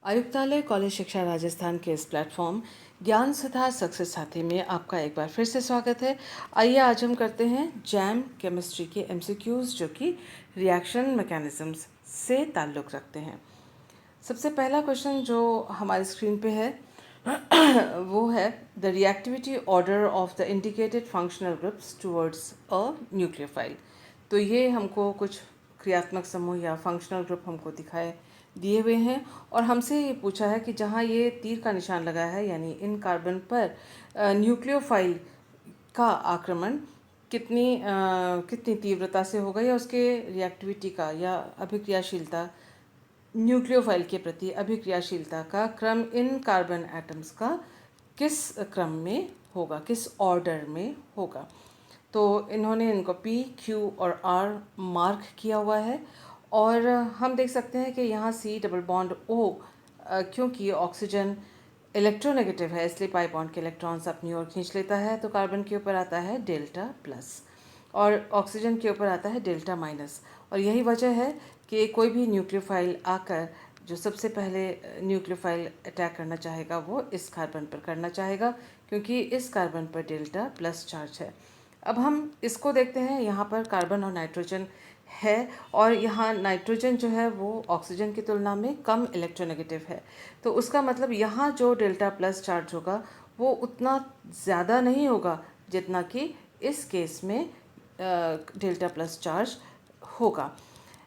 आयुक्तालय कॉलेज शिक्षा राजस्थान के इस प्लेटफॉर्म ज्ञान सुधार सक्सेस साथी में आपका एक बार फिर से स्वागत है। आइए आज हम करते हैं जैम केमिस्ट्री के एमसीक्यूज जो कि रिएक्शन मैकेनिज्म्स से ताल्लुक़ रखते हैं। सबसे पहला क्वेश्चन जो हमारी स्क्रीन पे है वो है the reactivity order of the indicated functional groups towards a nucleophile. तो ये हमको कुछ क्रियात्मक समूह या फंक्शनल ग्रुप हमको दिए हुए हैं और हमसे ये पूछा है कि जहाँ ये तीर का निशान लगा है यानी इन कार्बन पर न्यूक्लियोफाइल का आक्रमण कितनी तीव्रता से होगा या उसके रिएक्टिविटी का या अभिक्रियाशीलता न्यूक्लियोफाइल के प्रति अभिक्रियाशीलता का क्रम इन कार्बन एटम्स का किस क्रम में होगा, किस ऑर्डर में होगा। तो इन्होंने इनको पी, क्यू और आर मार्क किया हुआ है और हम देख सकते हैं कि यहाँ सी डबल बॉन्ड ओ क्योंकि ऑक्सीजन इलेक्ट्रोनेगेटिव है इसलिए पाई बॉन्ड के इलेक्ट्रॉन्स अपनी ओर खींच लेता है, तो कार्बन के ऊपर आता है डेल्टा प्लस और ऑक्सीजन के ऊपर आता है डेल्टा माइनस। और यही वजह है कि कोई भी न्यूक्लियोफाइल आकर जो सबसे पहले न्यूक्लियोफाइल अटैक करना चाहेगा वो इस कार्बन पर करना चाहेगा क्योंकि इस कार्बन पर डेल्टा प्लस चार्ज है। अब हम इसको देखते हैं, यहाँ पर कार्बन और नाइट्रोजन है और यहाँ नाइट्रोजन जो है वो ऑक्सीजन की तुलना में कम इलेक्ट्रोनेगेटिव है, तो उसका मतलब यहाँ जो डेल्टा प्लस चार्ज होगा वो उतना ज़्यादा नहीं होगा जितना कि इस केस में डेल्टा प्लस चार्ज होगा।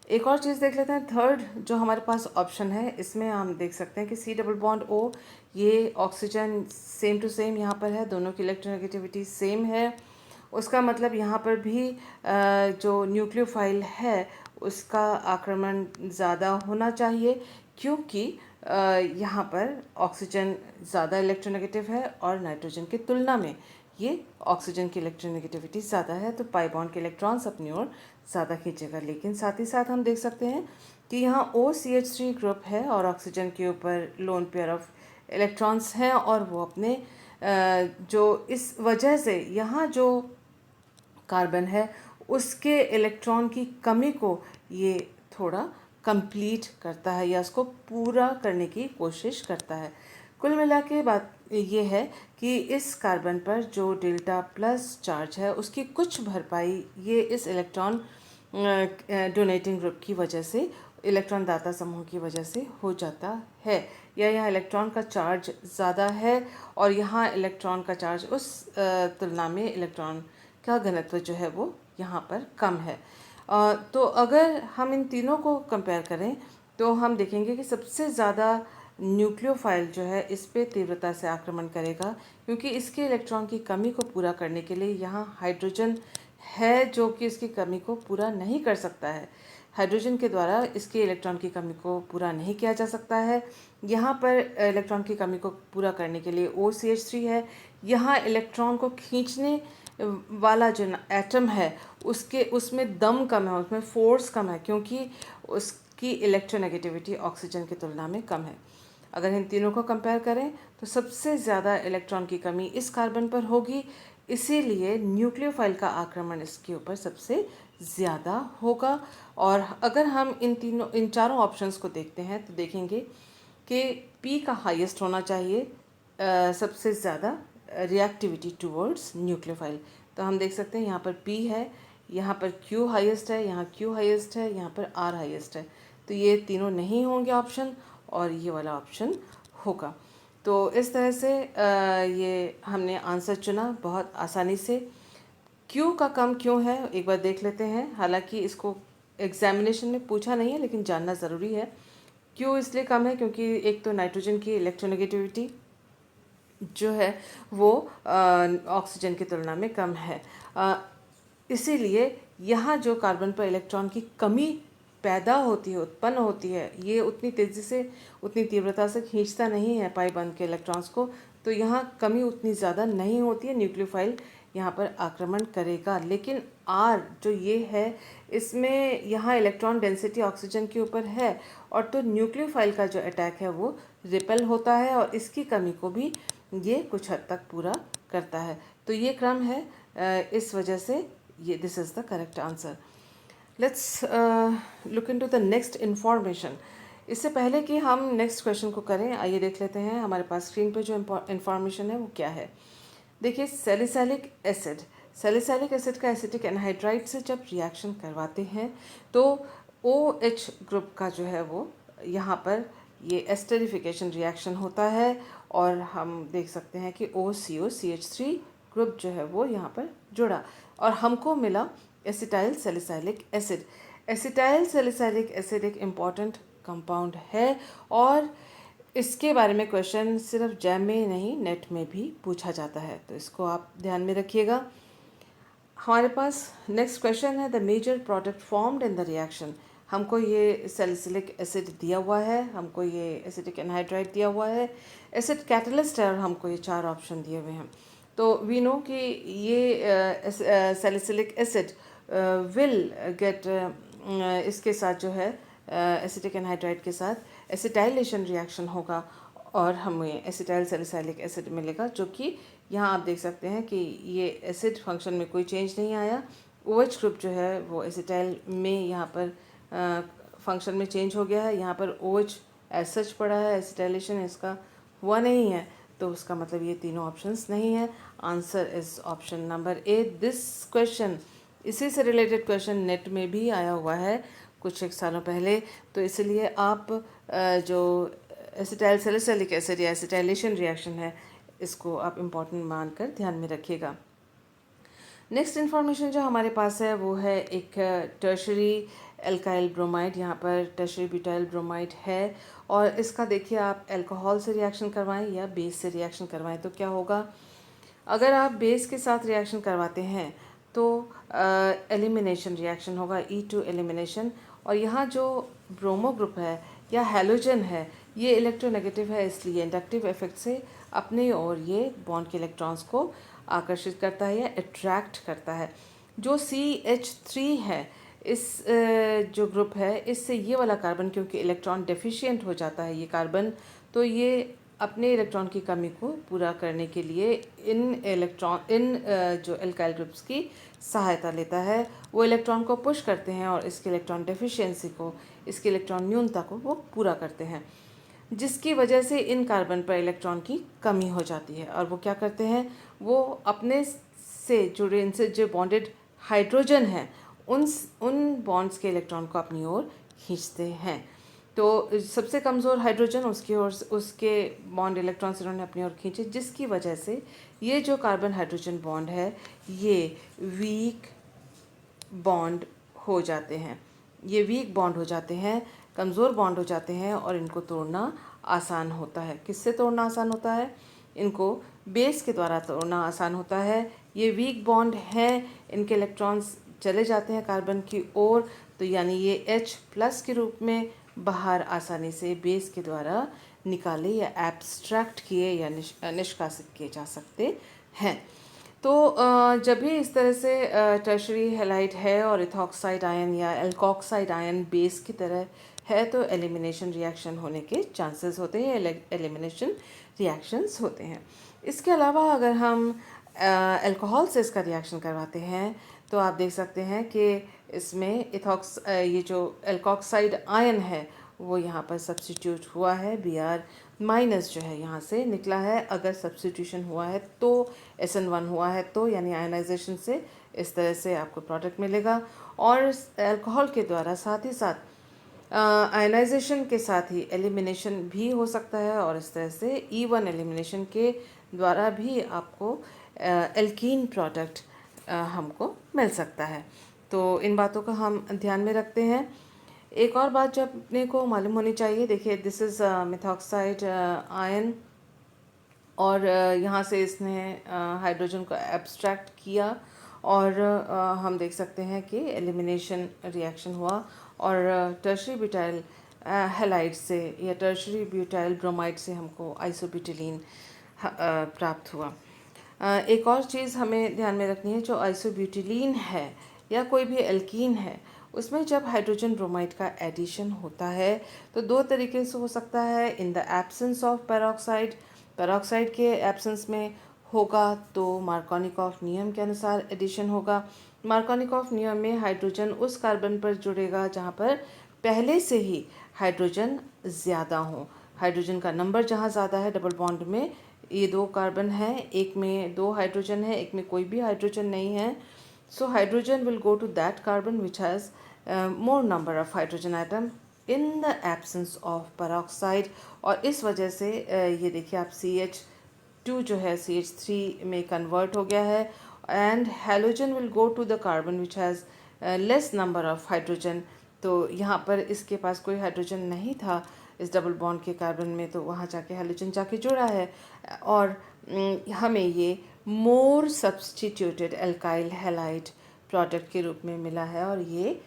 एक और चीज़ देख लेते हैं, थर्ड जो हमारे पास ऑप्शन है इसमें हम देख सकते हैं कि सी डबल बॉन्ड ओ, ये ऑक्सीजन सेम टू सेम यहाँ पर है, दोनों की इलेक्ट्रोनेगेटिविटी सेम है। उसका मतलब यहाँ पर भी जो न्यूक्लियोफाइल है उसका आक्रमण ज़्यादा होना चाहिए क्योंकि यहाँ पर ऑक्सीजन ज़्यादा इलेक्ट्रोनेगेटिव है और नाइट्रोजन की तुलना में ये ऑक्सीजन की इलेक्ट्रोनेगेटिविटी ज़्यादा है, तो पाई बॉन्ड के इलेक्ट्रॉन्स अपनी ओर ज़्यादा खींचेगा। लेकिन साथ ही साथ हम देख सकते हैं कि यहाँ OCH3 ग्रुप है और ऑक्सीजन के ऊपर लोन पेयर ऑफ इलेक्ट्रॉन्स हैं और वो अपने जो इस वजह से यहाँ जो कार्बन है उसके इलेक्ट्रॉन की कमी को ये थोड़ा कंप्लीट करता है या उसको पूरा करने की कोशिश करता है। कुल मिला के बात ये है कि इस कार्बन पर जो डेल्टा प्लस चार्ज है उसकी कुछ भरपाई ये इस इलेक्ट्रॉन डोनेटिंग ग्रुप की वजह से, इलेक्ट्रॉन दाता समूह की वजह से हो जाता है, या यहाँ इलेक्ट्रॉन का चार्ज ज़्यादा है और यहाँ इलेक्ट्रॉन का चार्ज उस तुलना में इलेक्ट्रॉन का घनत्व जो है वो यहाँ पर कम है। तो अगर हम इन तीनों को कंपेयर करें तो हम देखेंगे कि सबसे ज़्यादा न्यूक्लियोफाइल जो है इस पे तीव्रता से आक्रमण करेगा क्योंकि इसके इलेक्ट्रॉन की कमी को पूरा करने के लिए यहाँ हाइड्रोजन है जो कि इसकी कमी को पूरा नहीं कर सकता है। हाइड्रोजन के द्वारा इसके इलेक्ट्रॉन की कमी को पूरा नहीं किया जा सकता है। यहाँ पर इलेक्ट्रॉन की कमी को पूरा करने के लिए OCH3 है। यहाँ इलेक्ट्रॉन को खींचने वाला जो एटम है उसमें दम कम है, उसमें फोर्स कम है क्योंकि उसकी इलेक्ट्रोनेगेटिविटी ऑक्सीजन की तुलना में कम है। अगर इन तीनों को कंपेयर करें तो सबसे ज़्यादा इलेक्ट्रॉन की कमी इस कार्बन पर होगी, इसीलिए न्यूक्लियोफाइल का आक्रमण इसके ऊपर सबसे ज़्यादा होगा। और अगर हम इन चारों ऑप्शंस को देखते हैं तो देखेंगे कि पी का हाईएस्ट होना चाहिए, सबसे ज़्यादा रिएक्टिविटी टूवर्ड्स न्यूक्लियोफाइल। तो हम देख सकते हैं यहाँ पर पी है, यहाँ पर क्यू हाईएस्ट है, यहाँ क्यू हाईएस्ट है, यहाँ पर आर हाईएस्ट है, तो ये तीनों नहीं होंगे ऑप्शन और ये वाला ऑप्शन होगा। तो इस तरह से ये हमने आंसर चुना बहुत आसानी से। क्यू का कम क्यों है एक बार देख लेते हैं, हालांकि इसको एग्जामिनेशन में पूछा नहीं है लेकिन जानना ज़रूरी है। क्यों इसलिए कम है क्योंकि एक तो नाइट्रोजन की इलेक्ट्रोनेगेटिविटी जो है वो ऑक्सीजन की तुलना में कम है, इसीलिए यहाँ जो कार्बन पर इलेक्ट्रॉन की कमी पैदा होती है, उत्पन्न होती है, ये उतनी तेज़ी से उतनी तीव्रता से खींचता नहीं है पाई बंद के इलेक्ट्रॉन्स को, तो यहाँ कमी उतनी ज़्यादा नहीं होती है, न्यूक्लियोफाइल यहाँ पर आक्रमण करेगा। लेकिन आर जो ये है इसमें यहाँ इलेक्ट्रॉन डेंसिटी ऑक्सीजन के ऊपर है और तो न्यूक्लियोफाइल का जो अटैक है वो रिपेल होता है और इसकी कमी को भी ये कुछ हद तक पूरा करता है। तो ये क्रम है, इस वजह से ये this is the correct answer. Let's look into the next information. इससे पहले कि हम नेक्स्ट क्वेश्चन को करें, आइए देख लेते हैं हमारे पास स्क्रीन पे जो इंफॉर्मेशन है वो क्या है। देखिए, सैलिसाइलिक एसिड का एसिटिक एनहाइड्राइड से जब रिएक्शन करवाते हैं तो OH ग्रुप का जो है वो यहाँ पर ये एस्टरिफिकेशन रिएक्शन होता है और हम देख सकते हैं कि OCO CH3 ग्रुप जो है वो यहाँ पर जुड़ा और हमको मिला acetyl salicylic acid. Acetyl salicylic acid एक इम्पॉर्टेंट कंपाउंड है और इसके बारे में क्वेश्चन सिर्फ जैम में ही नहीं, नेट में भी पूछा जाता है, तो इसको आप ध्यान में रखिएगा। हमारे पास नेक्स्ट क्वेश्चन है, the major product formed in the reaction. हमको ये सैलिसिलिक एसिड दिया हुआ है, हमको ये एसिटिक एनहाइड्राइड दिया हुआ है, एसिड कैटलिस्ट है और हमको ये 4 ऑप्शन दिए हुए हैं। तो वी नो कि ये सैलिसिलिक एसिड विल गेट इसके साथ जो है एसिटिक एनहाइड्राइड के साथ एसिटाइलेशन रिएक्शन होगा और हमें एसिटाइल सैलिसाइलिक एसिड मिलेगा, जो कि यहाँ आप देख सकते हैं कि ये एसिड फंक्शन में कोई चेंज नहीं आया। OH ग्रुप जो है वो एसिटाइल में यहाँ पर फंक्शन में चेंज हो गया है, यहाँ पर OH एज सच पड़ा है, एसिटाइलेशन इसका हुआ नहीं है, तो उसका मतलब ये तीनों ऑप्शंस नहीं है। Answer is option number A. This question, इसी से रिलेटेड क्वेश्चन नेट में भी आया हुआ है कुछ एक सालों पहले, तो इसलिए आप जो एसिटाइल सैलिसाइलिक एसिड या एसिटाइलेशन रिएक्शन है इसको आप इम्पॉर्टेंट मानकर ध्यान में रखिएगा। नेक्स्ट इन्फॉर्मेशन जो हमारे पास है वो है एक टर्शरी एल्काइल ब्रोमाइड। यहाँ पर टर्शरी ब्यूटाइल ब्रोमाइड है और इसका देखिए आप अल्कोहल से रिएक्शन करवाएं या बेस से रिएक्शन करवाएं तो क्या होगा। अगर आप बेस के साथ रिएक्शन करवाते हैं तो एलिमिनेशन रिएक्शन होगा, E2 एलिमिनेशन। और यहाँ जो ब्रोमो ग्रुप है या हैलोजन है ये इलेक्ट्रोनेगेटिव है, इसलिए इंडक्टिव इफेक्ट से अपने ओर ये बॉन्ड के इलेक्ट्रॉन्स को आकर्षित करता है या अट्रैक्ट करता है। जो CH3 है इस जो ग्रुप है इससे ये वाला कार्बन क्योंकि इलेक्ट्रॉन डेफिशिएंट हो जाता है ये कार्बन, तो ये अपने इलेक्ट्रॉन की कमी को पूरा करने के लिए इन जो एल्काइल ग्रुप्स की सहायता लेता है। वो इलेक्ट्रॉन को पुश करते हैं और इसके इलेक्ट्रॉन डेफिशिएंसी को, इसकी इलेक्ट्रॉन न्यूनता को वो पूरा करते हैं, जिसकी वजह से इन कार्बन पर इलेक्ट्रॉन की कमी हो जाती है। और वो क्या करते हैं, वो अपने से जुड़े इनसे जो बॉन्डेड हाइड्रोजन है उन बॉन्ड्स के इलेक्ट्रॉन को अपनी ओर खींचते हैं। तो सबसे कमज़ोर हाइड्रोजन उसकी ओर उसके बॉन्ड इलेक्ट्रॉन्स इन्होंने अपनी ओर खींचे, जिसकी वजह से ये जो कार्बन हाइड्रोजन बॉन्ड है ये वीक बॉन्ड हो जाते हैं, ये वीक बॉन्ड हो जाते हैं, कमज़ोर बॉन्ड हो जाते हैं और इनको तोड़ना आसान होता है। किससे तोड़ना आसान होता है? इनको बेस के द्वारा तोड़ना आसान होता है। ये वीक बॉन्ड हैं, इनके इलेक्ट्रॉन्स चले जाते हैं कार्बन की ओर, तो यानी ये H+ के रूप में बाहर आसानी से बेस के द्वारा निकाले या एब्स्ट्रैक्ट किए या निष्कासित किए जा सकते हैं। तो जब भी इस तरह से टर्शरी हैलाइड है और इथॉक्साइड आयन या एल्कोक्साइड आयन बेस की तरह है तो एलिमिनेशन रिएक्शन होने के चांसेस होते हैं, एलिमिनेशन रिएक्शंस होते हैं। इसके अलावा अगर हम अल्कोहल से इसका रिएक्शन करवाते हैं तो आप देख सकते हैं कि इसमें ये जो एल्कोक्साइड आयन है वो यहाँ पर सब्स्टिट्यूट हुआ है, Br- जो है यहाँ से निकला है। अगर सब्स्टिट्यूशन हुआ है तो SN1 हुआ है तो यानी आयनाइजेशन से इस तरह से आपको प्रोडक्ट मिलेगा। और अल्कोहल के द्वारा साथ ही साथ आयनाइजेशन के साथ ही एलिमिनेशन भी हो सकता है और इस तरह से E1 एलिमिनेशन के द्वारा भी आपको एल्कीन प्रोडक्ट हमको मिल सकता है। तो इन बातों का हम ध्यान में रखते हैं। एक और बात जो अपने को मालूम होनी चाहिए, देखिए दिस इज़ मिथॉक्साइड आयन और यहाँ से इसने हाइड्रोजन को एब्स्ट्रैक्ट किया और हम देख सकते हैं कि एलिमिनेशन रिएक्शन हुआ और टर्शरी ब्यूटाइल हैलाइड से या टर्शरी ब्यूटाइल ब्रोमाइड से हमको आइसोब्यूटिलीन प्राप्त हुआ। एक और चीज़ हमें ध्यान में रखनी है, जो आइसोब्यूटिलीन है या कोई भी एल्कीन है उसमें जब हाइड्रोजन ब्रोमाइड का एडिशन होता है तो 2 तरीके से हो सकता है। In the absence of peroxide, peroxide के एब्सेंस में होगा तो मार्कोनिकॉफ नियम के अनुसार एडिशन होगा। मार्कोनिकॉफ नियम में हाइड्रोजन उस कार्बन पर जुड़ेगा जहाँ पर पहले से ही हाइड्रोजन ज़्यादा हो। हाइड्रोजन का नंबर जहाँ ज़्यादा है डबल बॉन्ड में, ये 2 कार्बन है, एक में 2 हाइड्रोजन है, एक में कोई भी हाइड्रोजन नहीं है, so hydrogen will go to that carbon which has more number of hydrogen atom in the absence of peroxide। और इस वजह से ये देखिए आप CH2 जो है CH3 में कन्वर्ट हो गया है, and halogen will go to the carbon which has less number of hydrogen. तो यहाँ पर इसके पास कोई हाइड्रोजन नहीं था इस डबल बॉन्ड के कार्बन में, तो वहाँ जाके हाइड्रोजन जाके जुड़ा है, और हमें ये more substituted alkyl halide product के रूप में मिला है, और ये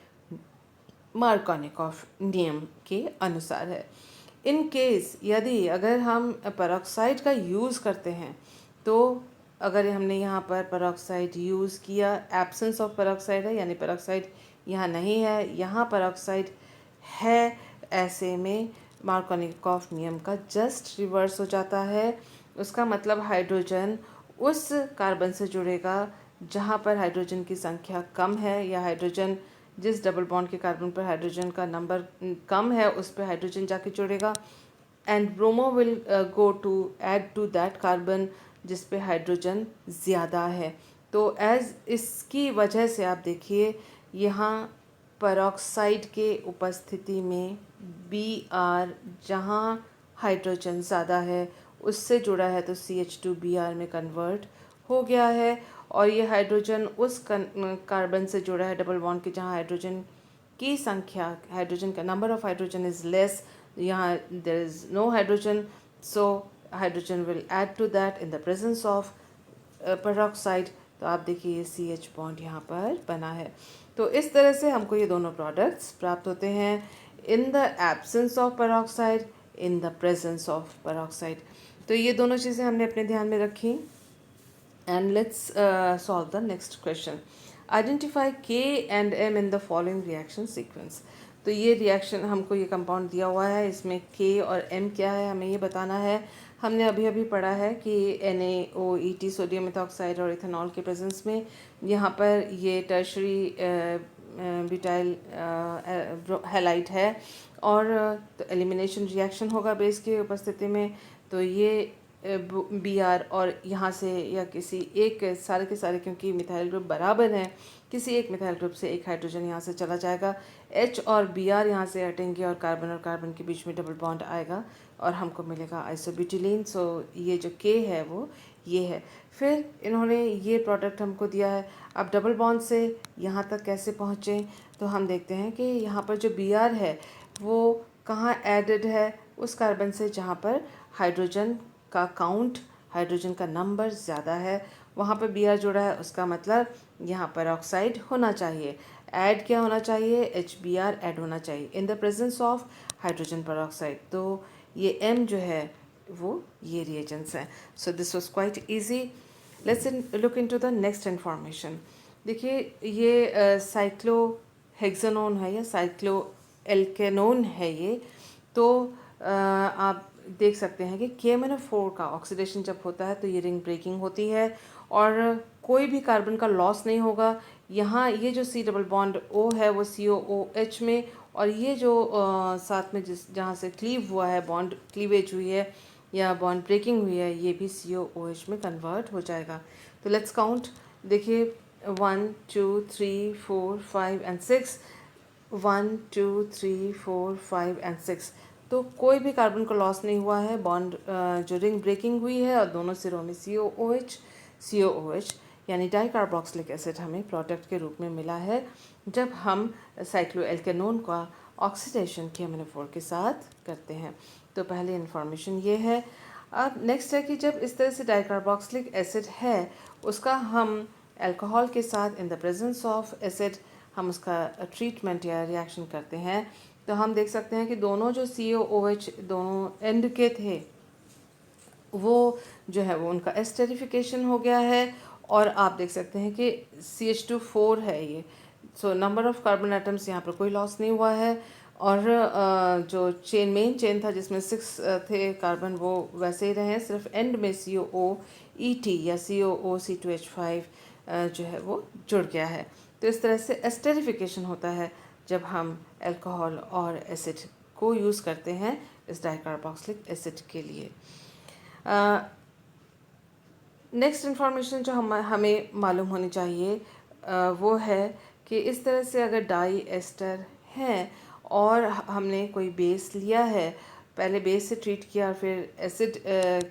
मार्कोनिकॉफ नियम के अनुसार है। इन केस यदि अगर हम पेरोक्साइड का यूज़ करते हैं, तो अगर हमने यहाँ पर पेरोक्साइड यूज़ किया, एब्सेंस ऑफ पेरोक्साइड है यानी पेरोक्साइड यहाँ नहीं है, यहाँ पेरोक्साइड है, ऐसे में मार्कोनिकॉफ नियम का जस्ट रिवर्स हो जाता है। उसका मतलब हाइड्रोजन उस कार्बन से जुड़ेगा जहाँ पर हाइड्रोजन की संख्या कम है, या हाइड्रोजन जिस डबल बॉन्ड के कार्बन पर हाइड्रोजन का नंबर कम है उस पर हाइड्रोजन जाके जुड़ेगा, and bromo will go to add to that carbon जिस पे हाइड्रोजन ज़्यादा है। तो एज इसकी वजह से आप देखिए यहाँ पेरोक्साइड के उपस्थिति में Br जहाँ हाइड्रोजन ज़्यादा है उससे जुड़ा है, तो CH2Br में कन्वर्ट हो गया है, और ये हाइड्रोजन उस कार्बन से जुड़ा है डबल बॉन्ड के जहाँ हाइड्रोजन की संख्या, हाइड्रोजन का number of hydrogen is less, यहाँ there is no hydrogen, so hydrogen will add to that in the presence of peroxide. तो आप देखिए ये CH बॉन्ड यहाँ पर बना है। तो इस तरह से हमको ये दोनों प्रोडक्ट्स प्राप्त होते हैं in the absence of peroxide, in the presence of peroxide. तो ये दोनों चीज़ें हमने अपने ध्यान में रखी। And let's solve the next question. Identify K and M in the following reaction sequence. तो ये रिएक्शन हमको ये कंपाउंड दिया हुआ है, इसमें K और M क्या है हमें ये बताना है। हमने अभी अभी पढ़ा है कि NaOET सोडियम मेथॉक्साइड और इथेनॉल के प्रेजेंस में यहाँ पर ये टर्शरी ब्यूटाइल हैलाइड है, और तो एलिमिनेशन रिएक्शन होगा बेस की उपस्थिति में। तो ये Br और यहाँ से या किसी एक सारे के सारे, क्योंकि मिथाइल ग्रुप बराबर हैं, किसी एक मिथाइल ग्रुप से एक हाइड्रोजन यहाँ से चला जाएगा, H और Br यहाँ से हटेंगे और कार्बन के बीच में डबल बॉन्ड आएगा और हमको मिलेगा आइसोब्यूटिलीन। सो ये जो K है वो ये है। फिर इन्होंने ये प्रोडक्ट हमको दिया है। अब डबल बॉन्ड से यहाँ तक कैसे पहुँचे, तो हम देखते हैं कि यहाँ पर जो Br है वो कहाँ एडेड है, उस कार्बन से जहाँ पर हाइड्रोजन का काउंट, हाइड्रोजन का नंबर ज़्यादा है, वहाँ पर Br जुड़ा है, उसका मतलब यहाँ पर ऑक्साइड होना चाहिए। ऐड क्या होना चाहिए, HBr ऐड होना चाहिए इन the presence of hydrogen peroxide. तो ये M जो है वो ये रिएजेंट्स हैं। So this was quite easy. Let's look into the next information. देखिए ये साइक्लोहेक्सानोन है या साइक्लोएल्केनोन है ये। तो आप देख सकते हैं कि KMnO4 का ऑक्सीडेशन जब होता है तो ये रिंग ब्रेकिंग होती है और कोई भी कार्बन का लॉस नहीं होगा। यहाँ ये जो C डबल बॉन्ड O है वो COOH में, और ये जो साथ में जहाँ से क्लीव हुआ है, बॉन्ड क्लीवेज हुई है या बॉन्ड ब्रेकिंग हुई है, ये भी COOH में कन्वर्ट हो जाएगा। तो लेट्स काउंट। देखिए 1 2 3 4 5 एंड 6, 1 2 3 4 5 एंड 6। तो कोई भी कार्बन का लॉस नहीं हुआ है, बॉन्ड जो रिंग ब्रेकिंग हुई है, और दोनों सिरों में COOH यानी डाइकार्बोक्सिलिक एसिड हमें प्रोडक्ट के रूप में मिला है जब हम साइक्लोएल्केनोन का ऑक्सीडेशन KMnO4 के साथ करते हैं। तो पहले इन्फॉर्मेशन ये है। अब नेक्स्ट है कि जब इस तरह से डाइकार्बोक्सिलिक एसिड है उसका हम अल्कोहल के साथ इन द प्रेजेंस ऑफ एसिड हम उसका ट्रीटमेंट या रिएक्शन करते हैं, तो हम देख सकते हैं कि दोनों जो COOH दोनों एंड के थे वो जो है वो उनका एस्टेरिफिकेशन हो गया है, और आप देख सकते हैं कि CH2 4 है ये। So number of carbon atoms यहाँ पर कोई लॉस नहीं हुआ है, और जो मेन चेन था जिसमें 6 थे कार्बन वो वैसे ही रहे हैं, सिर्फ एंड में COOET या COOC2H5 जो है वो जुड़ गया है। तो इस तरह से एस्टेरिफिकेशन होता है जब हम अल्कोहल और एसिड को यूज़ करते हैं इस डाइकार्बोक्सिलिक एसिड के लिए। नेक्स्ट इन्फॉर्मेशन जो हमें मालूम होनी चाहिए वो है कि इस तरह से अगर डाई एस्टर हैं और हमने कोई बेस लिया है, पहले बेस से ट्रीट किया और फिर एसिड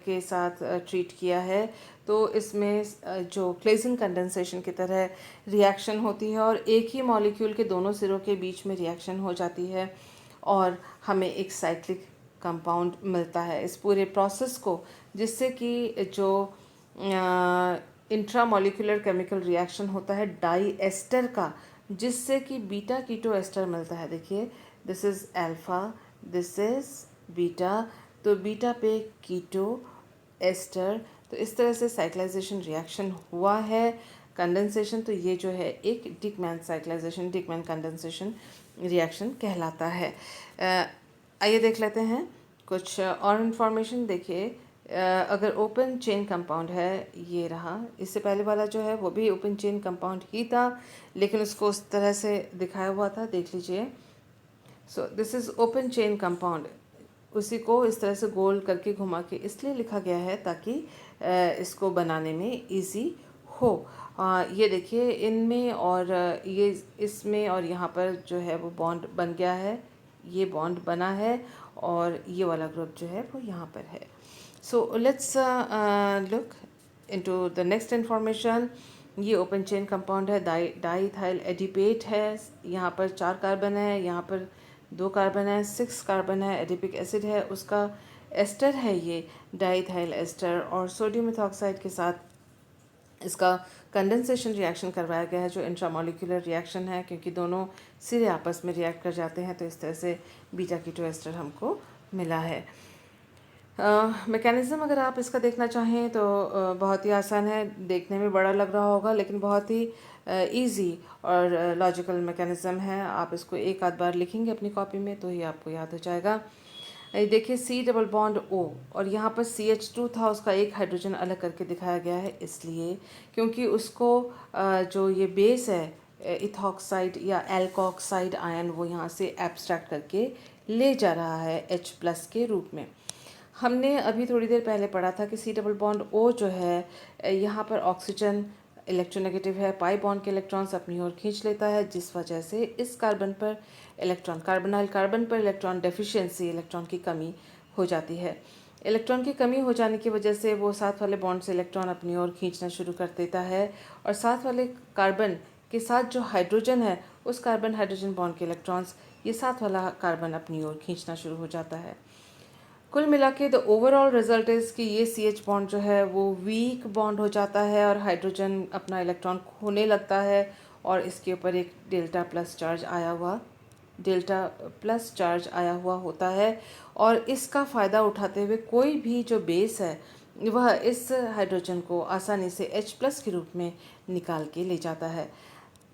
के साथ ट्रीट किया है, तो इसमें जो क्लेजिंग कंडेंसेशन की तरह रिएक्शन होती है और एक ही मॉलिक्यूल के दोनों सिरों के बीच में रिएक्शन हो जाती है और हमें एक साइक्लिक कंपाउंड मिलता है इस पूरे प्रोसेस को, जिससे कि जो इंट्रामोलिकुलर केमिकल रिएक्शन होता है डाई एस्टर का, जिससे कि बीटा कीटो एस्टर मिलता है। देखिए, this is alpha, this is beta, तो बीटा पे कीटो एस्टर, तो इस तरह से साइक्लाइजेशन रिएक्शन हुआ है। कंडेंसेशन, तो ये जो है एक डिकमैन साइक्लाइजेशन, डिकमैन कंडेंसेशन रिएक्शन कहलाता है। आइए देख लेते हैं कुछ और इन्फॉर्मेशन। देखिए, अगर ओपन चेन कंपाउंड है, ये रहा, इससे पहले वाला जो है वो भी ओपन चेन कंपाउंड ही था, लेकिन उसको उस तरह से दिखाया हुआ था, देख लीजिए। सो this is open chain compound, उसी को इस तरह से गोल करके घुमा के इसलिए लिखा गया है ताकि इसको बनाने में इजी हो। ये देखिए, इनमें और ये इसमें और यहाँ पर जो है वो बॉन्ड बन गया है, ये बॉन्ड बना है और ये वाला ग्रुप जो है वो यहाँ पर है। So let's look into the next information. ये ओपन चेन कंपाउंड है, डाईइथाइल एडिपेट है, यहाँ पर 4 कार्बन है, यहाँ पर 2 कार्बन है, 6 कार्बन है, एडिपिक एसिड है, उसका एस्टर है ये डाईइथाइल एस्टर, और सोडियम मेथॉक्साइड के साथ इसका कंडेंसेशन रिएक्शन करवाया गया है जो इंट्रामोलिकुलर रिएक्शन है, क्योंकि दोनों सिरे आपस में रिएक्ट कर जाते हैं, तो इस तरह से बीटा कीटो एस्टर हमको मिला है। मैकेनिज़्म अगर आप इसका देखना चाहें तो बहुत ही आसान है, देखने में बड़ा लग रहा होगा लेकिन बहुत ही इजी और लॉजिकल मैकेनिज़्म है। आप इसको एक आध बार लिखेंगे अपनी कॉपी में तो ही आपको याद हो जाएगा। देखिए, C डबल बॉन्ड O, और यहाँ पर CH2 था, उसका एक हाइड्रोजन अलग करके दिखाया गया है, इसलिए क्योंकि उसको जो ये बेस है इथॉक्साइड या एल्कोक्साइड आयन, वो यहाँ से एब्स्ट्रैक्ट करके ले जा रहा है H+ के रूप में। हमने अभी थोड़ी देर पहले पढ़ा था कि C डबल बॉन्ड O जो है यहाँ पर ऑक्सीजन इलेक्ट्रोनेगेटिव है, पाई बॉन्ड के इलेक्ट्रॉन्स अपनी ओर खींच लेता है, जिस वजह से इस कार्बन पर इलेक्ट्रॉन, कार्बोनाइल कार्बन पर इलेक्ट्रॉन डेफिशिएंसी, इलेक्ट्रॉन की कमी हो जाती है। इलेक्ट्रॉन की कमी हो जाने की वजह से वो साथ वाले बॉन्ड से इलेक्ट्रॉन अपनी ओर खींचना शुरू कर देता है, और साथ वाले कार्बन के साथ जो हाइड्रोजन है, उस कार्बन हाइड्रोजन बॉन्ड के इलेक्ट्रॉन्स ये साथ वाला कार्बन अपनी ओर खींचना शुरू हो जाता है। कुल मिला के द ओवरऑल रिजल्ट इज़ कि ये CH बॉन्ड जो है वो वीक बॉन्ड हो जाता है और हाइड्रोजन अपना इलेक्ट्रॉन खोने लगता है, और इसके ऊपर एक डेल्टा प्लस चार्ज आया हुआ होता है, और इसका फ़ायदा उठाते हुए कोई भी जो बेस है वह इस हाइड्रोजन को आसानी से H+ के रूप में निकाल के ले जाता है।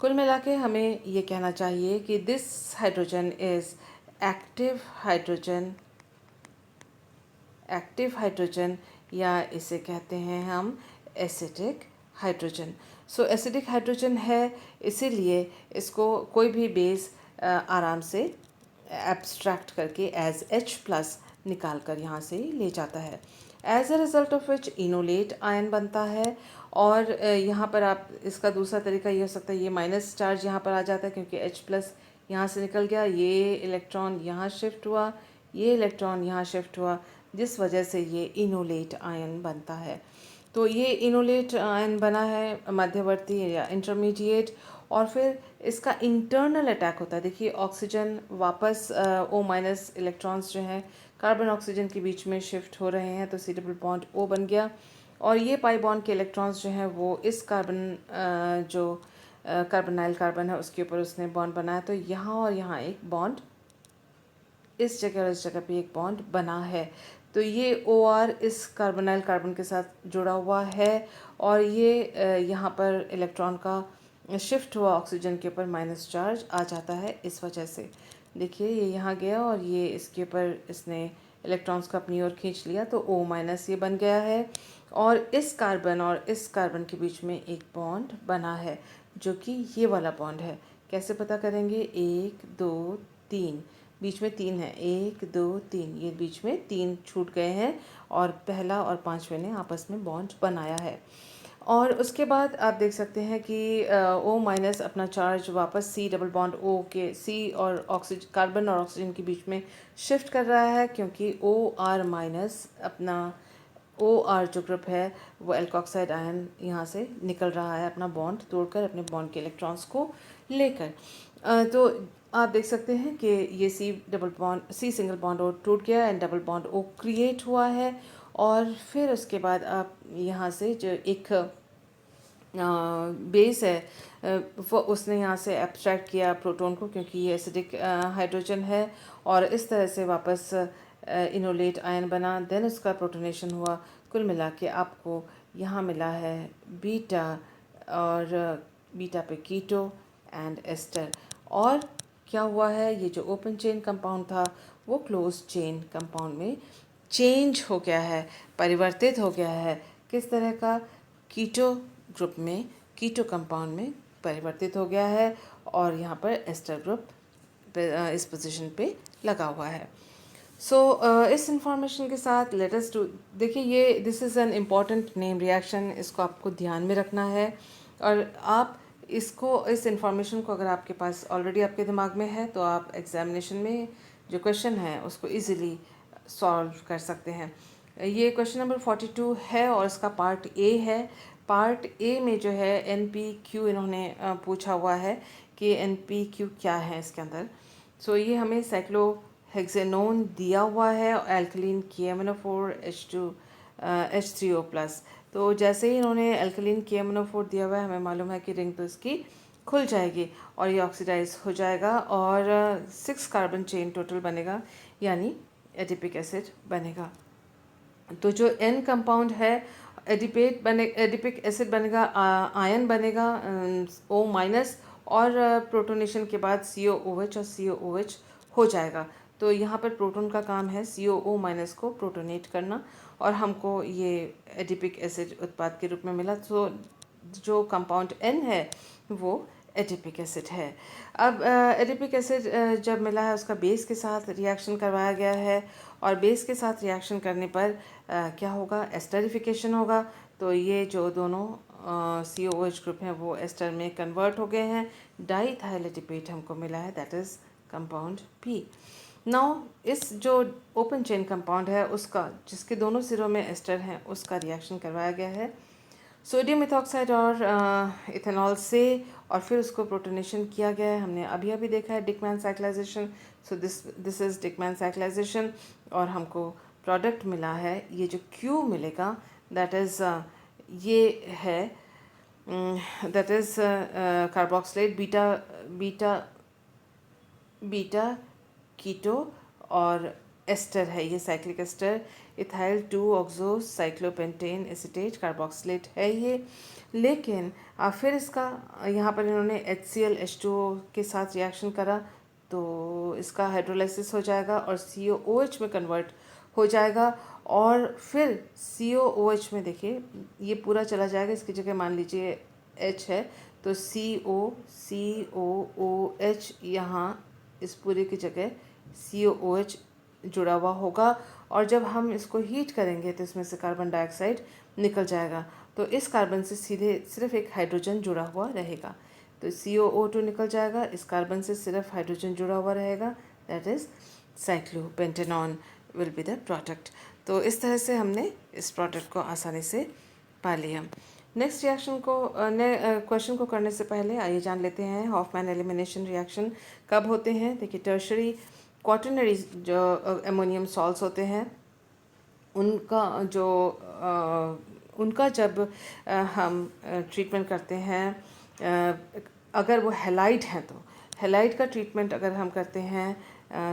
कुल मिला के हमें ये कहना चाहिए कि this hydrogen is active hydrogen, या इसे कहते हैं हम acidic hydrogen. So acidic hydrogen है, इसीलिए इसको कोई भी बेस आराम से एब्स्ट्रैक्ट करके एज H+ निकाल कर यहाँ से ले जाता है। As a result of which enolate ion बनता है, और यहाँ पर आप इसका दूसरा तरीका ये हो सकता है, ये माइनस चार्ज यहाँ पर आ जाता है क्योंकि H+ यहाँ से निकल गया, ये इलेक्ट्रॉन यहाँ शिफ्ट हुआ, ये इलेक्ट्रॉन यहाँ शिफ्ट हुआ, जिस वजह से ये इनोलेट आयन बनता है। तो ये इनोलेट आयन बना है मध्यवर्ती या इंटरमीडिएट, और फिर इसका इंटरनल अटैक होता है। देखिए, ऑक्सीजन वापस O- इलेक्ट्रॉन्स जो हैं कार्बन ऑक्सीजन के बीच में शिफ्ट हो रहे हैं, तो C डबल बॉन्ड O बन गया, और ये पाई बॉन्ड के इलेक्ट्रॉन्स जो हैं वो इस कार्बन जो कार्बोनाइल कार्बन है उसके ऊपर उसने बॉन्ड बनाया, तो यहाँ और यहाँ एक बॉन्ड, इस जगह और इस जगह पे एक बॉन्ड बना है। तो ये OR इस कार्बोनाइल कार्बन के साथ जुड़ा हुआ है, और ये यहाँ पर इलेक्ट्रॉन का शिफ्ट हुआ ऑक्सीजन के ऊपर माइनस चार्ज आ जाता है इस वजह से। देखिए, ये यहाँ गया और ये इसके ऊपर इसने इलेक्ट्रॉन्स को अपनी ओर खींच लिया, तो O- ये बन गया है, और इस कार्बन के बीच में एक बॉन्ड बना है जो कि ये वाला बॉन्ड है। कैसे पता करेंगे? 1 2 3, बीच में 3 है, 1 2 3, ये बीच में 3 छूट गए हैं और पहला और पांचवें ने आपस में बॉन्ड बनाया है। और उसके बाद आप देख सकते हैं कि O माइनस अपना चार्ज वापस C डबल बॉन्ड O के C और ऑक्सीजन, कार्बन और ऑक्सीजन के बीच में शिफ्ट कर रहा है, क्योंकि OR माइनस अपना OR जो ग्रुप है वो एल्कोक्साइड आयन यहाँ से निकल रहा है अपना बॉन्ड तोड़कर, अपने बॉन्ड के इलेक्ट्रॉन्स को लेकर। तो आप देख सकते हैं कि ये C सिंगल बॉन्ड O टूट गया and double bond O create हुआ है। और फिर उसके बाद आप यहाँ से जो एक बेस है वो उसने यहाँ से एब्स्ट्रैक्ट किया प्रोटॉन को, क्योंकि ये एसिडिक हाइड्रोजन है, और इस तरह से वापस इनोलेट आयन बना, देन उसका प्रोटोनेशन हुआ। कुल मिला के आपको यहाँ मिला है बीटा, और बीटा पे कीटो एंड एस्टर। और क्या हुआ है, ये जो ओपन चेन कंपाउंड था वो क्लोज चेन कंपाउंड में चेंज हो गया है, परिवर्तित हो गया है। किस तरह का? कीटो ग्रुप में, कीटो कंपाउंड में परिवर्तित हो गया है, और यहाँ पर एस्टर ग्रुप इस पोजीशन पे लगा हुआ है। इस इंफॉर्मेशन के साथ लेट अस टू देखिए, ये this is an important name reaction, इसको आपको ध्यान में रखना है। और आप इसको, इस इंफॉर्मेशन को अगर आपके पास ऑलरेडी आपके दिमाग में है तो आप एग्जामिनेशन में जो क्वेश्चन है उसको इजीली सॉल्व कर सकते हैं। ये क्वेश्चन नंबर 42 है और इसका पार्ट ए है। पार्ट ए में जो है NPQ इन्होंने पूछा हुआ है कि NPQ क्या है इसके अंदर। ये हमें साइक्लोहेक्सेनोन दिया हुआ है, एल्कलीन KMnO4 H3O प्लस। तो जैसे ही इन्होंने एल्कलीन KMnO4 दिया हुआ है, हमें मालूम है कि रिंग तो इसकी खुल जाएगी और ये ऑक्सीडाइज हो जाएगा और 6 कार्बन चेन टोटल बनेगा, यानी एडिपिक एसिड बनेगा। तो जो N कंपाउंड है एडिपिक एसिड बनेगा, आयन बनेगा O माइनस, और प्रोटोनेशन के बाद COOH और COOH हो जाएगा। तो यहाँ पर प्रोटॉन का काम है COO माइनस को प्रोटोनेट करना, और हमको ये एडिपिक एसिड उत्पाद के रूप में मिला। तो जो कंपाउंड N है वो एडिपिक एसिड है। अब एडिपिक एसिड जब मिला है उसका बेस के साथ रिएक्शन करवाया गया है, और बेस के साथ रिएक्शन करने पर क्या होगा, एस्टरिफिकेशन होगा। तो ये जो दोनों COOH ग्रुप हैं वो एस्टर में कन्वर्ट हो गए हैं, डाईथाइल एडिपेट हमको मिला है, that is compound P। Now इस जो ओपन चेन कंपाउंड है उसका, जिसके दोनों सिरों में एस्टर हैं, उसका रिएक्शन करवाया गया है सोडियम मेथॉक्साइड और इथेनॉल से, और फिर उसको प्रोटोनेशन किया गया है। हमने अभी अभी देखा है डिकमैन साइक्लाइजेशन। दिस इज़ डिकमैन साइक्लाइजेशन, और हमको प्रोडक्ट मिला है, ये जो Q मिलेगा दैट इज़ ये है, that is carboxylate beta keto और एस्टर है, ये cyclic ester, ethyl 2 oxo cyclopentane acetate carboxylate है ये। लेकिन फिर इसका यहाँ पर इन्होंने HCl H2O के साथ रिएक्शन करा, तो इसका हाइड्रोलाइसिस हो जाएगा और COOH में कन्वर्ट हो जाएगा, और फिर COOH में देखिए ये पूरा चला जाएगा, इसकी जगह मान लीजिए H है, तो COOH यहाँ इस पूरे की जगह COOH जुड़ा हुआ होगा, और जब हम इसको हीट करेंगे तो इसमें से कार्बन डाइऑक्साइड निकल जाएगा। तो इस कार्बन से सीधे सिर्फ एक हाइड्रोजन जुड़ा हुआ रहेगा, तो COO2 निकल जाएगा, इस कार्बन से सिर्फ हाइड्रोजन जुड़ा हुआ रहेगा, that is cyclopentanone will be the product. तो इस तरह से हमने इस प्रोडक्ट को आसानी से पा लिया। नेक्स्ट रिएक्शन को क्वेश्चन को करने से पहले आइए जान लेते हैं हॉफमैन एलिमिनेशन रिएक्शन कब होते हैं। देखिए, टर्शरी क्वाटरनरी जो अमोनियम सॉल्ट्स होते हैं उनका जब हम ट्रीटमेंट करते हैं, अगर वो हेलाइड हैं तो हेलाइड का ट्रीटमेंट अगर हम करते हैं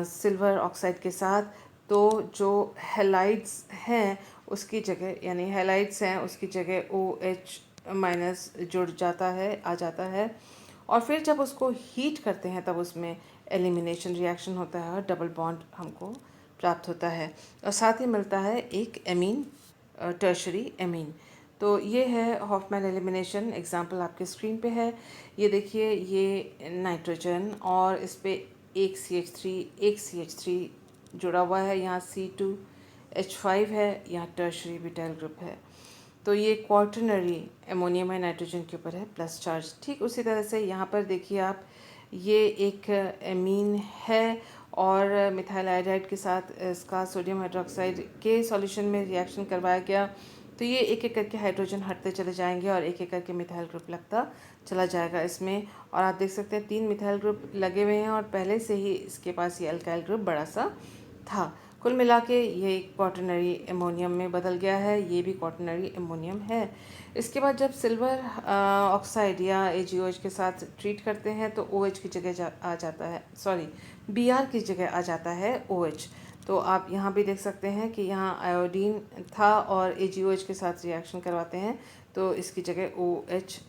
सिल्वर ऑक्साइड के साथ, तो जो हेलाइड्स हैं उसकी जगह, यानी हेलाइड्स हैं उसकी जगह OH माइनस जुड़ जाता है, आ जाता है, और फिर जब उसको हीट करते हैं तब उसमें एलिमिनेशन रिएक्शन होता है और डबल बॉन्ड हमको प्राप्त होता है, और साथ ही मिलता है एक एमीन, टर्शरी एमीन। तो ये है हॉफमैन एलिमिनेशन। एग्जांपल आपके स्क्रीन पे है, ये देखिए, ये नाइट्रोजन और इस पे एक CH3, एक CH3 जुड़ा हुआ है, यहाँ C2H5 है, यहाँ टर्शरी ब्यूटाइल ग्रुप है। तो ये क्वार्टरनरी अमोनियम है, नाइट्रोजन के ऊपर है प्लस चार्ज। ठीक उसी तरह से यहाँ पर देखिए आप, ये एक एमीन है और मिथाइल आयोडाइड के साथ इसका सोडियम हाइड्रोक्साइड के सॉल्यूशन में रिएक्शन करवाया गया। तो ये एक एक करके हाइड्रोजन हटते चले जाएंगे और एक एक करके मिथाइल ग्रुप लगता चला जाएगा इसमें। और आप देख सकते हैं 3 मिथाइल ग्रुप लगे हुए हैं और पहले से ही इसके पास ये अल्काइल ग्रुप बड़ा सा था। कुल मिला के ये क्वाटरनरी अमोनियम में बदल गया है, ये भी क्वाटरनरी अमोनियम है। इसके बाद जब सिल्वर ऑक्साइड या AgOH के साथ ट्रीट करते हैं तो OH की जगह आ जाता है, सॉरी Br की जगह आ जाता है OH। तो आप यहाँ भी देख सकते हैं कि यहाँ आयोडीन था और AgOH के साथ रिएक्शन करवाते हैं तो इसकी जगह OH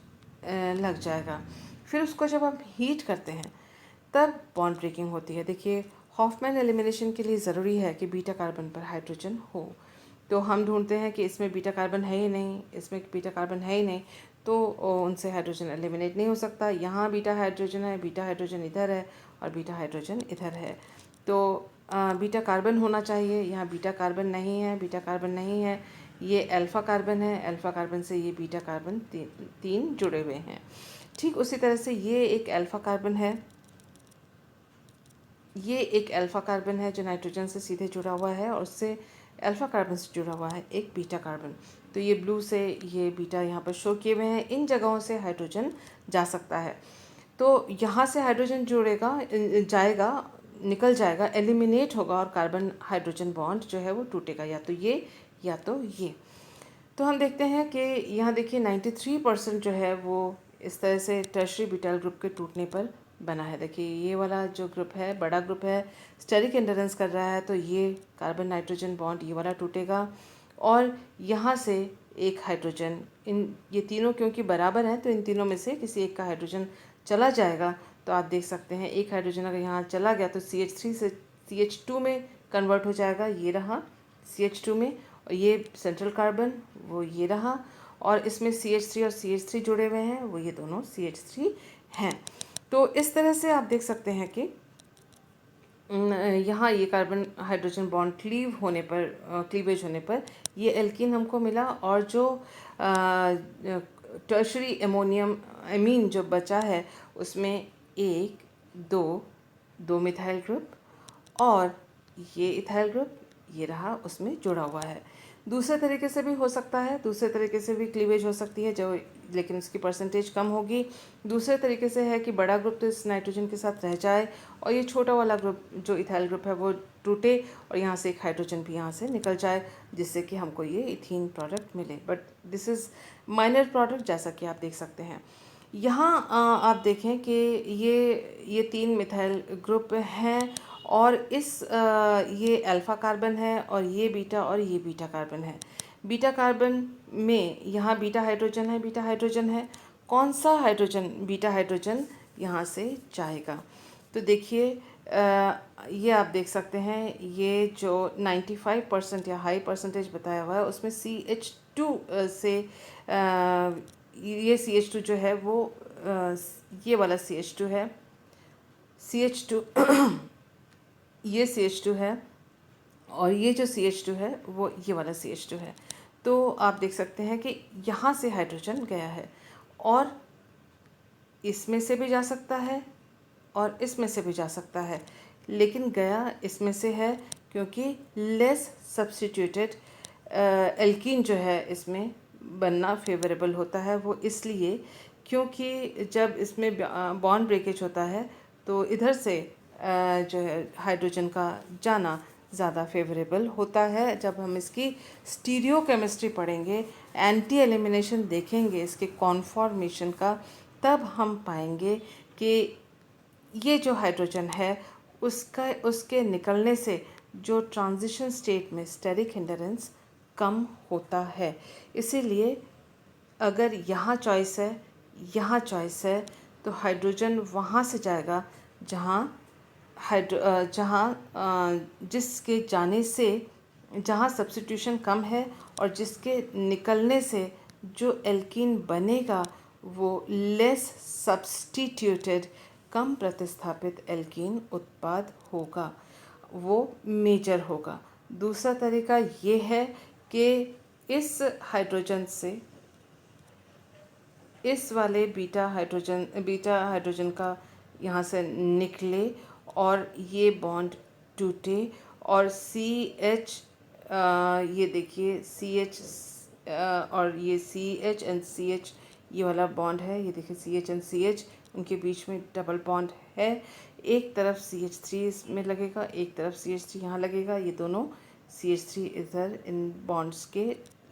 लग जाएगा। फिर उसको जब हम हीट करते हैं तब बॉन्ड ब्रेकिंग होती है। देखिए हॉफमैन एलिमिनेशन के लिए ज़रूरी है कि बीटा कार्बन पर हाइड्रोजन हो। तो हम ढूंढते हैं कि इसमें बीटा कार्बन है ही नहीं, इसमें बीटा कार्बन है ही नहीं, तो उनसे हाइड्रोजन एलिमिनेट नहीं हो सकता। यहाँ बीटा हाइड्रोजन है, बीटा हाइड्रोजन इधर है और बीटा हाइड्रोजन इधर है, तो बीटा कार्बन होना चाहिए। यहाँ बीटा कार्बन नहीं है, बीटा कार्बन नहीं है, ये अल्फ़ा कार्बन है, अल्फ़ा कार्बन से ये बीटा कार्बन तीन जुड़े हुए हैं। ठीक उसी तरह से ये एक अल्फ़ा कार्बन है, ये एक अल्फ़ा कार्बन है जो नाइट्रोजन से सीधे जुड़ा हुआ है और उससे अल्फ़ा कार्बन से जुड़ा हुआ है एक बीटा कार्बन। तो ये ब्लू से ये बीटा यहाँ पर शो किए हुए हैं, इन जगहों से हाइड्रोजन जा सकता है। तो यहाँ से हाइड्रोजन जुड़ेगा, जाएगा, निकल जाएगा, एलिमिनेट होगा और कार्बन हाइड्रोजन बॉन्ड जो है वो टूटेगा, या तो ये या तो ये। तो हम देखते हैं कि यहाँ देखिए 93% जो है वो इस तरह से टर्शरी ब्यूटाइल ग्रुप के टूटने पर बना है। देखिए ये वाला जो ग्रुप है, बड़ा ग्रुप है, स्टेरिक एंडोरेंस कर रहा है, तो ये कार्बन नाइट्रोजन बॉन्ड ये वाला टूटेगा और यहाँ से एक हाइड्रोजन, इन ये तीनों क्योंकि बराबर हैं तो इन तीनों में से किसी एक का हाइड्रोजन चला जाएगा। तो आप देख सकते हैं एक हाइड्रोजन अगर यहाँ चला गया तो CH3 से CH2 में कन्वर्ट हो जाएगा, ये रहा CH2 में, और ये सेंट्रल कार्बन वो ये रहा, और इसमें CH3 और CH3 जुड़े हुए हैं, वो ये दोनों CH3 हैं। तो इस तरह से आप देख सकते हैं कि यहाँ ये कार्बन हाइड्रोजन बॉन्ड क्लीवेज होने पर ये एल्कीन हमको मिला, और जो टर्शरी अमोनियम एमीन जो बचा है उसमें दो मिथाइल ग्रुप और ये इथाइल ग्रुप ये रहा उसमें जुड़ा हुआ है। दूसरे तरीके से भी हो सकता है, दूसरे तरीके से भी क्लीवेज हो सकती है जो, लेकिन उसकी परसेंटेज कम होगी। दूसरे तरीके से है कि बड़ा ग्रुप तो इस नाइट्रोजन के साथ रह जाए और ये छोटा वाला ग्रुप जो इथाइल ग्रुप है वो टूटे और यहाँ से एक हाइड्रोजन भी यहाँ से निकल जाए, जिससे कि हमको ये इथीन प्रोडक्ट मिले। But this is minor product, जैसा कि आप देख सकते हैं। यहाँ आप देखें कि ये 3 मिथाइल ग्रुप हैं और ये अल्फ़ा कार्बन है और ये बीटा कार्बन है। बीटा कार्बन में यहाँ बीटा हाइड्रोजन है। कौन सा हाइड्रोजन, बीटा हाइड्रोजन यहाँ से जाएगा। तो देखिए ये आप देख सकते हैं, ये जो 95% या हाई परसेंटेज बताया हुआ है उसमें CH2 से ये CH2 जो है वो ये वाला CH2 है, CH2 ये CH2 है और ये जो CH2 है वो ये वाला CH2 है। तो आप देख सकते हैं कि यहाँ से हाइड्रोजन गया है और इसमें से भी जा सकता है और इसमें से भी जा सकता है, लेकिन गया इसमें से है क्योंकि लेस सब्स्टिट्यूटेड एल्कीन जो है इसमें बनना फेवरेबल होता है। वो इसलिए क्योंकि जब इसमें बॉन्ड ब्रेकेज होता है तो इधर से जो है हाइड्रोजन का जाना ज़्यादा फेवरेबल होता है। जब हम इसकी स्टीरियो केमिस्ट्री पढ़ेंगे, एंटी एलिमिनेशन देखेंगे इसके कॉन्फॉर्मेशन का, तब हम पाएंगे कि ये जो हाइड्रोजन है उसके निकलने से जो ट्रांजिशन स्टेट में स्टेरिक हिंडरेंस कम होता है। इसीलिए अगर यहाँ चॉइस है तो हाइड्रोजन वहाँ से जाएगा जिसके जाने से जहाँ सब्स्टिट्यूशन कम है और जिसके निकलने से जो एल्कीन बनेगा वो लेस सब्स्टिट्यूटेड कम प्रतिस्थापित एल्कीन उत्पाद होगा वो मेजर होगा। दूसरा तरीका ये है कि इस हाइड्रोजन से इस वाले बीटा हाइड्रोजन का यहाँ से निकले और ये बॉन्ड टूटे और सी एच, ये देखिए सी एच और ये C H and C H, ये वाला बॉन्ड है, ये देखिए C H and C H, उनके बीच में डबल बॉन्ड है। एक तरफ सी एच थ्री इसमें लगेगा, एक तरफ सी एच थ्री यहाँ लगेगा। ये दोनों सी एच थ्री इधर इन बॉन्ड्स के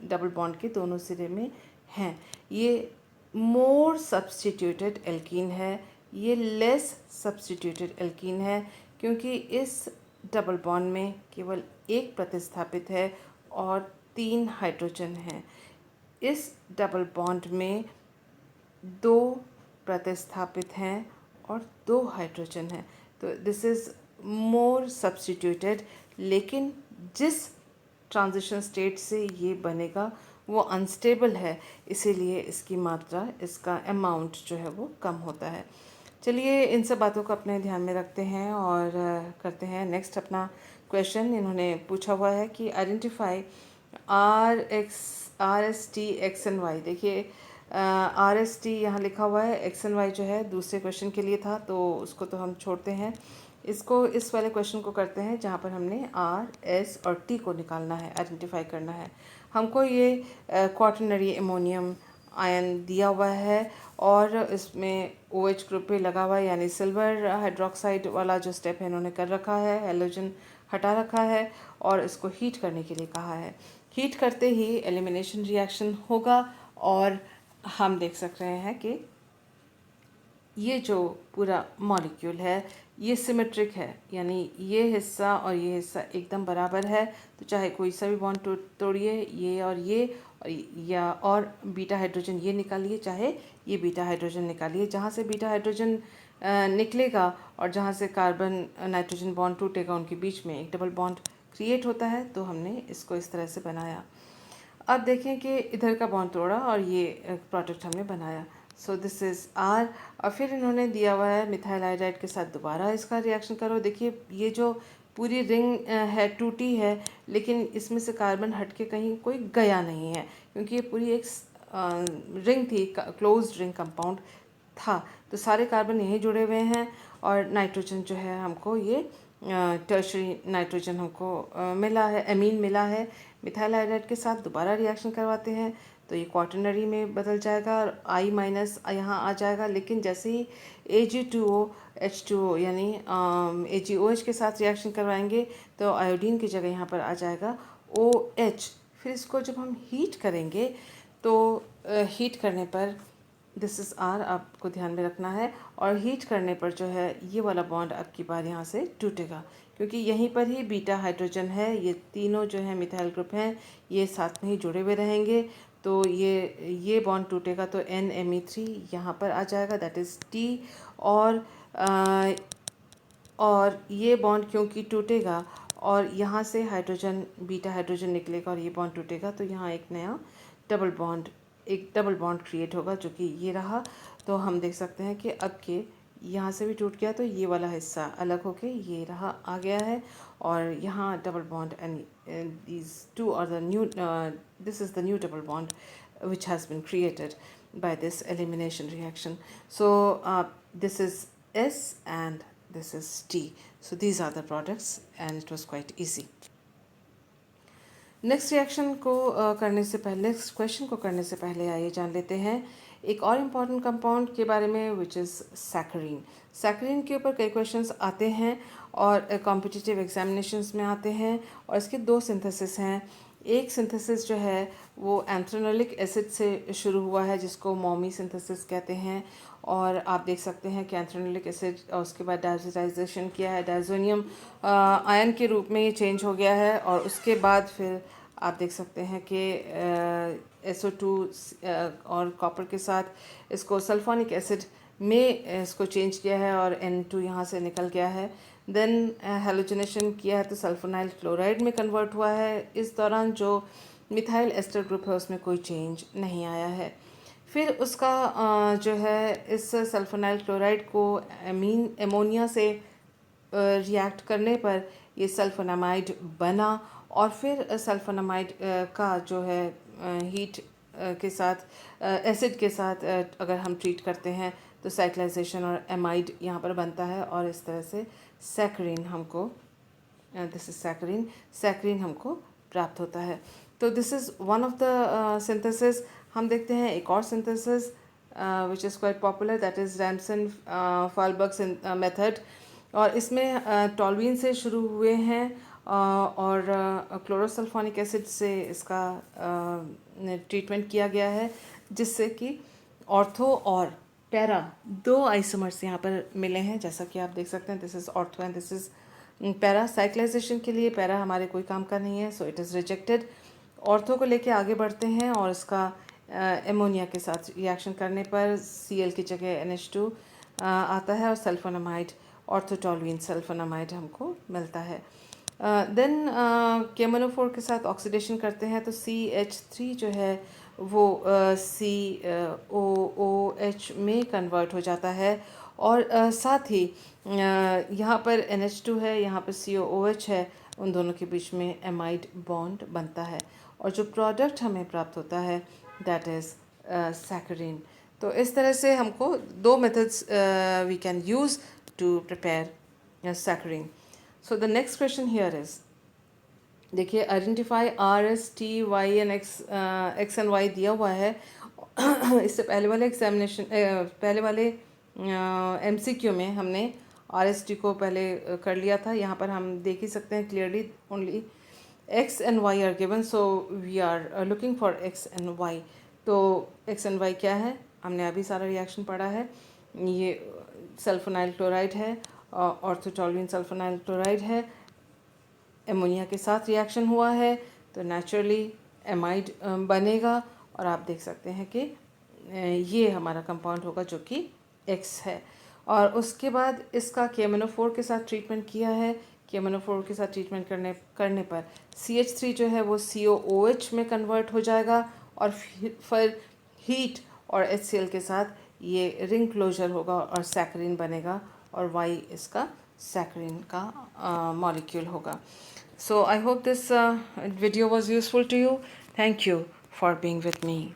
डबल बॉन्ड के दोनों सिरे में हैं। ये मोर सब्स्टिट्यूटेड एल्कीन है, ये लेस सब्स्टिट्यूटेड एल्कीन है, क्योंकि इस डबल बॉन्ड में केवल एक प्रतिस्थापित है और 3 हाइड्रोजन हैं। इस डबल बॉन्ड में 2 प्रतिस्थापित हैं और 2 हाइड्रोजन हैं, तो दिस इज़ मोर सब्स्टिट्यूटेड। लेकिन जिस ट्रांजिशन स्टेट से ये बनेगा वो अनस्टेबल है, इसीलिए इसकी मात्रा, इसका अमाउंट जो है वो कम होता है। चलिए इन सब बातों को अपने ध्यान में रखते हैं और करते हैं नेक्स्ट अपना क्वेश्चन। इन्होंने पूछा हुआ है कि identify R S T X and Y. देखिए आर एस टी यहाँ लिखा हुआ है, एक्स एंड वाई जो है दूसरे क्वेश्चन के लिए था, तो उसको तो हम छोड़ते हैं। इसको इस वाले क्वेश्चन को करते हैं जहाँ पर हमने आर एस और टी को निकालना है, आइडेंटिफाई करना है। हमको ये क्वाटरनरी एमोनियम आयन दिया हुआ है और इसमें OH ग्रुप पे लगा हुआ है, यानी सिल्वर हाइड्रोक्साइड वाला जो स्टेप है इन्होंने कर रखा है, हेलोजन हटा रखा है और इसको हीट करने के लिए कहा है। हीट करते ही एलिमिनेशन रिएक्शन होगा और हम देख सक रहे हैं कि ये जो पूरा मॉलिक्यूल है ये सिमेट्रिक है, यानी ये हिस्सा और ये हिस्सा एकदम बराबर है। तो चाहे कोई सा भी बॉन्ड तोड़िए, ये और या और बीटा हाइड्रोजन ये निकालिए, चाहे ये बीटा हाइड्रोजन निकालिए, जहाँ से बीटा हाइड्रोजन निकलेगा और जहाँ से कार्बन नाइट्रोजन बॉन्ड टूटेगा उनके बीच में एक डबल बॉन्ड क्रिएट होता है। तो हमने इसको इस तरह से बनाया। अब देखें कि इधर का बॉन्ड तोड़ा और ये प्रोडक्ट हमने बनाया। So this is R. और फिर इन्होंने दिया हुआ है मिथाइल आयोडाइड के साथ दोबारा इसका रिएक्शन करो। देखिए ये जो पूरी रिंग है टूटी है, लेकिन इसमें से कार्बन हट के कहीं कोई गया नहीं है, क्योंकि ये पूरी एक रिंग थी, क्लोज्ड रिंग कंपाउंड था। तो सारे कार्बन यहीं जुड़े हुए हैं और नाइट्रोजन जो है हमको ये टर्शरी नाइट्रोजन हमको मिला है, एमीन मिला है। मिथाइल आयोडाइड के साथ दोबारा रिएक्शन करवाते हैं तो ये क्वाटरनरी में बदल जाएगा और I माइनस यहाँ आ जाएगा। लेकिन जैसे ही Ag2O H2O यानी AgOH के साथ रिएक्शन करवाएंगे तो आयोडीन की जगह यहाँ पर आ जाएगा OH। फिर इसको जब हम हीट करेंगे तो हीट करने पर दिस इज़ आर, आपको ध्यान में रखना है। और हीट करने पर जो है ये वाला बॉन्ड अब की बार यहाँ से टूटेगा, क्योंकि यहीं पर ही बीटा हाइड्रोजन है। ये तीनों जो है मिथाइल ग्रुप हैं, ये साथ में ही जुड़े हुए रहेंगे। तो ये बॉन्ड टूटेगा तो NMe3 यहाँ पर आ जाएगा, दैट इज़ T। और ये बॉन्ड क्योंकि टूटेगा और यहाँ से हाइड्रोजन बीटा हाइड्रोजन निकलेगा और ये बॉन्ड टूटेगा, तो यहाँ एक डबल बॉन्ड क्रिएट होगा, जो कि ये रहा। तो हम देख सकते हैं कि अब के यहाँ से भी टूट गया तो ये वाला हिस्सा अलग होके ये रहा आ गया है और यहाँ double bond and these two are the new this is the new double bond which has been created by this elimination reaction. So this is S and this is T. So these are the products and it was quite easy. Next reaction को करने से पहले, next question को करने से पहले आइए जान लेते हैं एक और इम्पॉर्टेंट कंपाउंड के बारे में, विच इज़ सैकरीन। सैकरीन के ऊपर कई क्वेश्चंस आते हैं और कॉम्पिटिटिव एग्जामिनेशंस में आते हैं और इसके 2 सिंथेसिस हैं। एक सिंथेसिस जो है वो एंथ्रेनोलिक एसिड से शुरू हुआ है, जिसको मोमी सिंथेसिस कहते हैं। और आप देख सकते हैं कि एंथ्रेनोलिक एसिड और उसके बाद डायजोटाइजेशन किया है, डायजोनियम आयन के रूप में ये चेंज हो गया है। और उसके बाद फिर आप देख सकते हैं कि SO2 और कॉपर के साथ इसको सल्फोनिक एसिड में इसको चेंज किया है और N2 यहाँ से निकल गया है। देन हेलोजनेशन किया है तो सल्फोनाइल क्लोराइड में कन्वर्ट हुआ है। इस दौरान जो मिथाइल एस्टर ग्रुप है उसमें कोई चेंज नहीं आया है। फिर उसका जो है इस सल्फोनाइल क्लोराइड को एमोनिया से रिएक्ट करने पर ये सल्फोनामाइड बना, और फिर सल्फोनामाइड का जो है हीट के साथ एसिड के साथ अगर हम ट्रीट करते हैं तो साइक्लाइजेशन और एमाइड यहाँ पर बनता है, और इस तरह से सैकरीन हमको दिस इज सैकरीन हमको प्राप्त होता है। तो this is one of the synthesis. हम देखते हैं एक और synthesis which is quite popular, that is Remsen Fahlberg method, और इसमें टॉलवीन से शुरू हुए हैं और क्लोरोसल्फोनिक एसिड से इसका ट्रीटमेंट किया गया है, जिससे कि ऑर्थो और पैरा दो आइसोमर्स यहाँ पर मिले हैं, जैसा कि आप देख सकते हैं। This is ortho and this is para. Cyclisation के लिए पैरा हमारे कोई काम का नहीं है, so it is rejected. Ortho को लेके आगे बढ़ते हैं और इसका एमोनिया के साथ रिएक्शन करने पर Cl की जगह NH2 आता है और सल्फोनामाइड ऑर्थोटोलुइन सल्फोनामाइड हमको मिलता है। देन केमोनोफोर के साथ ऑक्सीडेशन करते हैं तो CH3 जो है वो COOH में कन्वर्ट हो जाता है, और साथ ही यहाँ पर NH2 है, यहाँ पर COOH है, उन दोनों के बीच में एमाइड बॉन्ड बनता है, और जो प्रोडक्ट हमें प्राप्त होता है दैट इज़ सैकरीन। तो इस तरह से हमको दो methods we can use to prepare saccharin. So the next question here is, देखिए identify RS T Y and X and Y दिया हुआ है। इससे पहले वाले एग्जामिनेशन पहले वाले MCQ में हमने RST को पहले कर लिया था। यहाँ पर हम देख ही सकते हैं clearly only X and Y are given, so we are looking for X and Y। तो X and Y क्या है, हमने अभी सारा रिएक्शन पढ़ा है। ये सल्फोनाइल क्लोराइड है, ऑर्थोटोलुइन सल्फोनाइल क्लोराइड है, एमोनिया के साथ रिएक्शन हुआ है तो नेचुरली एमाइड बनेगा, और आप देख सकते हैं कि ये हमारा कंपाउंड होगा जो कि X है। और उसके बाद इसका KMnO4 के साथ ट्रीटमेंट किया है। KMnO4 के साथ ट्रीटमेंट करने पर CH3 जो है वो COOH में कन्वर्ट हो जाएगा, और फिर हीट और HCl के साथ ये रिंग क्लोजर होगा और सैकरीन बनेगा, और Y इसका सैकरीन का मॉलिक्यूल होगा। So I hope this video was useful to you. Thank you for being with me.